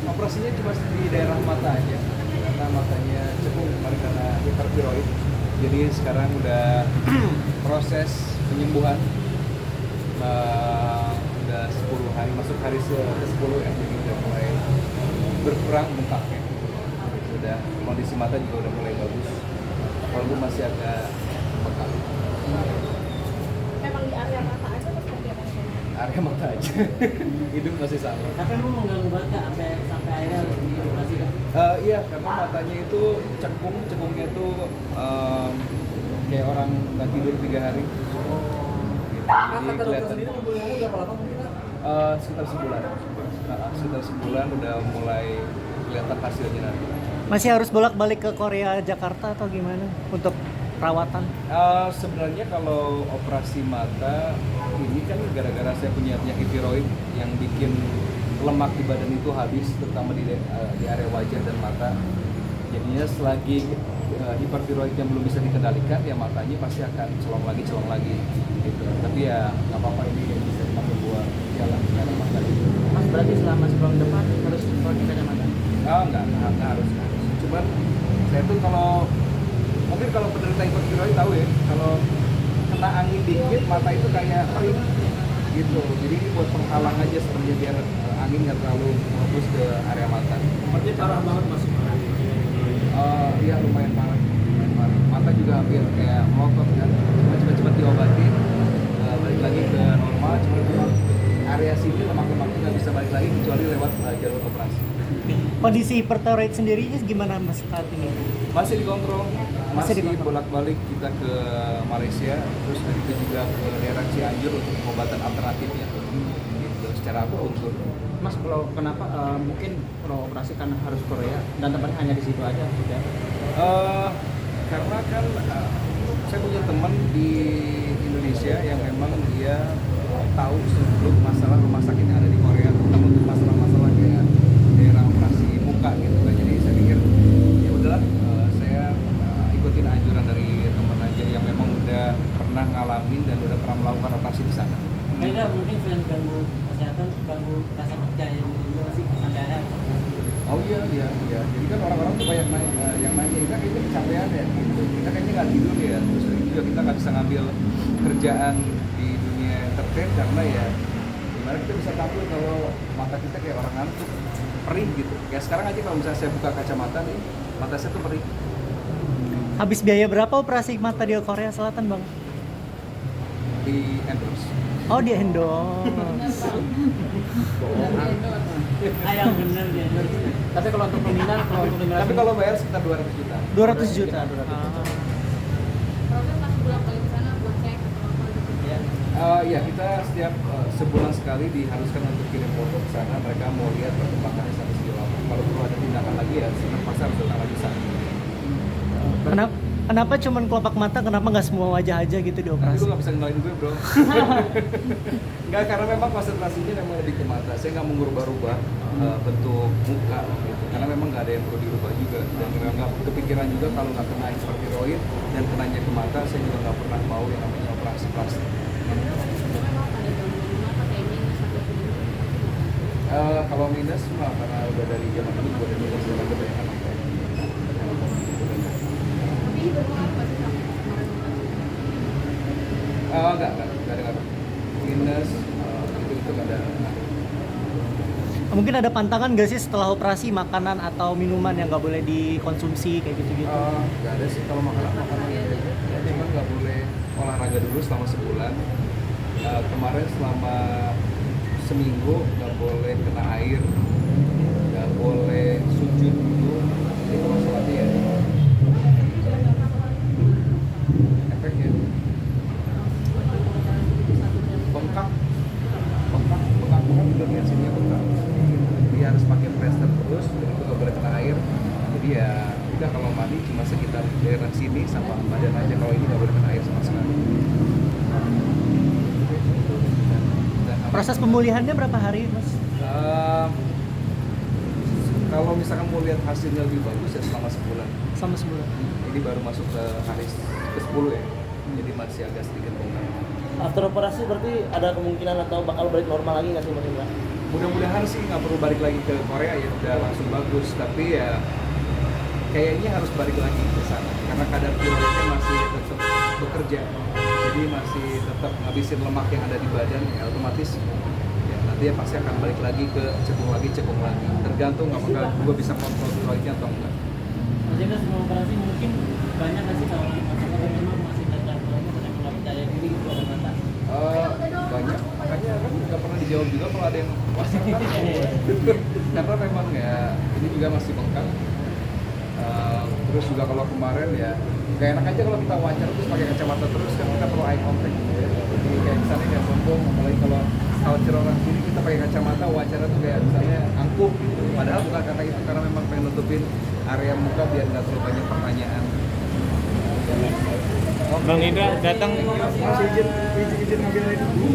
Operasinya cuma di daerah mata aja karena matanya cekung kemarin karena hipertiroid. Jadi sekarang udah proses penyembuhan, udah 10 hari, masuk hari ke-10 ya, jadi udah mulai berkurang bengkaknya. Sudah kondisi mata juga udah mulai bagus, walaupun masih agak bengkak. Emang di area mata aja atau seperti apa? Area mata aja, hidung masih sama. Tapi emang mengganggu banget Kak, sampai akhirnya harus dioperasi Kak? Iya, karena matanya itu cekungnya itu kayak orang nggak tidur 3 hari. Gitu. Jadi Kata dokter kelihatan. sendiri pemulihannya berapa lama mungkin Kak? Sekitar sebulan. Sekitar sebulan udah mulai kelihatan hasilnya nanti. Masih harus bolak-balik ke Korea, Jakarta atau gimana untuk perawatan? Sebenarnya kalau operasi mata ini kan gara-gara saya punya penyakit tiroid yang bikin lemak di badan itu habis, terutama di area wajah dan mata. Jadinya selagi hipertiroidnya belum bisa dikendalikan, ya matanya pasti akan celong lagi gitu. Tapi ya nggak apa-apa, ini yang bisa dipakai buat jalan ke arah mata gitu. Mas berarti selama sebulan depan harus pakai kacamata? Nggak harus. Cuman saya tuh mungkin kalau penderita hipertiroid tahu ya, kalau kena angin dikit mata itu kayak perih gitu. Jadi ini buat penghalang aja sebenarnya biar angin nggak terlalu menembus ke area mata. Berarti parah banget Mas? Iya lumayan parah. Mata juga hampir kayak melotot kan. Cuma cepat-cepat diobati, balik lagi ke normal. Cuma area sini lemak-lemaknya nggak bisa balik lagi kecuali lewat jalur operasi. Kondisi hipertiroid sendiri gimana Mas saat ini? Masih dikontrol, Masih masih dikontrol. bolak-balik kita ke Malaysia, terus dari itu juga ke daerah Cianjur untuk pengobatan alternatifnya. Gitu, secara berunsur. Mas kalau kenapa mungkin kalau operasi karena harus Korea dan tempatnya hanya di situ aja sudah? Karena kan saya punya teman di Indonesia yang memang dia tahu sebelum masalah rumah sakit yang ada di Korea, terutama untuk masalah-masalah kayak daerah operasi muka gitu kan. Jadi saya pikir ya udahlah, saya ikutin anjuran dari teman aja yang memang udah pernah ngalamin dan udah pernah melakukan operasi di sana. Kayaknya mungkin selain ganggu kesehatan, ganggu rasa percaya diri juga sih sampai akhirnya. Oh iya. Jadi kan orang-orang tuh banyak yang nanya, kita kayaknya kecapean ya gitu. Kita kayaknya nggak tidur ya. Terus juga kita nggak bisa ngambil kerjaan di dunia entertain karena ya gimana kita bisa tampil kalau mata kita kayak orang ngantuk, perih gitu. Kayak sekarang aja kalau misalnya saya buka kacamata nih, mata saya tuh perih. Habis biaya berapa operasi mata di Korea Selatan Bang? Di endorse. Oh di endorse. Yang bener ya. Tapi kalau untuk pemindahan, Tapi kalau bayar sekitar 200 juta. 200 juta. Proses pas bulan balik ke sana buat cek atau apa gitu. Iya, kita setiap sebulan sekali diharuskan untuk kirim foto ke sana. Mereka mau lihat perkembangannya sampai sejauh apa. Kalau perlu ada tindakan lagi ya, terpaksa harus datang lagi sana. Kenapa cuman kelopak mata? Kenapa nggak semua wajah aja gitu Nanti dioperasi? lu nggak bisa ngenalin gue bro. Nggak, karena memang konsentrasinya memang lebih ke mata. Saya nggak mau ngubah-rubah bentuk muka gitu. Karena memang nggak ada yang perlu dirubah juga. Dan nggak kepikiran juga kalau nggak kena hipertiroid dan kenanya ke mata, saya juga nggak pernah mau yang namanya operasi plastik. Memang ada gangguan mata kayak minus atau Kalau minus mah karena udah dari zaman dulu gue udah minus dengan kebanyakan apa ya. tapi ini berpengaruh nggak sih sama kemarin operasi? Nggak ada ngaruh. Minus itu nggak ada ngaruh. Mungkin ada pantangan nggak sih setelah operasi, makanan atau minuman yang nggak boleh dikonsumsi kayak gitu-gitu? Nggak ada sih kalau makanan ya, memang nggak boleh olahraga dulu selama sebulan. Kemarin selama seminggu nggak boleh kena air, nggak boleh sujud dulu. Jadi kalau sholatnya ya efeknya bengkak di bagian sini bengkak. Dia harus pakai plester terus, dan itu nggak boleh kena air. Jadi ya udah, kalau mandi cuma sekitar daerah sini sama badan aja. Kalau ini nggak boleh kena air sama sekali. Proses pemulihannya berapa hari Mas? Kalau misalkan mau lihat hasilnya lebih bagus ya selama sebulan. Sama sebulan. Ini baru masuk ke hari ke-10 ya. Jadi masih agak sedikit bengkak. After operasi berarti ada kemungkinan atau bakal balik normal lagi nggak sih Mas Indra? mudah-mudahan sih nggak perlu balik lagi ke Korea ya, udah langsung bagus, tapi ya kayaknya harus balik lagi ke sana karena kadar tiroidnya masih tetap bekerja, jadi masih tetap ngabisin lemak yang ada di badan, ya otomatis ya nanti ya pasti akan balik lagi ke cekung lagi, tergantung apakah gue bisa kontrol tiroidnya atau enggak. Mas Indra sebelum operasi mungkin banyak nggak sih kalau masyarakat yang memang masih cacat atau masih nggak percaya diri gitu ada mata? Banyak, makanya kan nggak pernah dijawab juga kalau ada yang puasa kan. Karena memang ya ini juga masih bengkak. Terus juga kalau kemarin ya gak enak aja kalau kita wawancara terus pakai kacamata terus, kan kita perlu eye contact gitu ya. Jadi kayak misalnya kayak sombong, apalagi kalau orang sini kita pakai kacamata wawancara tuh kayak misalnya angkuh gitu. Padahal bukan karena itu, karena memang pengen nutupin area muka biar nggak terlalu banyak pertanyaan. Bang Indra datang Masih izin ngambil ini dulu.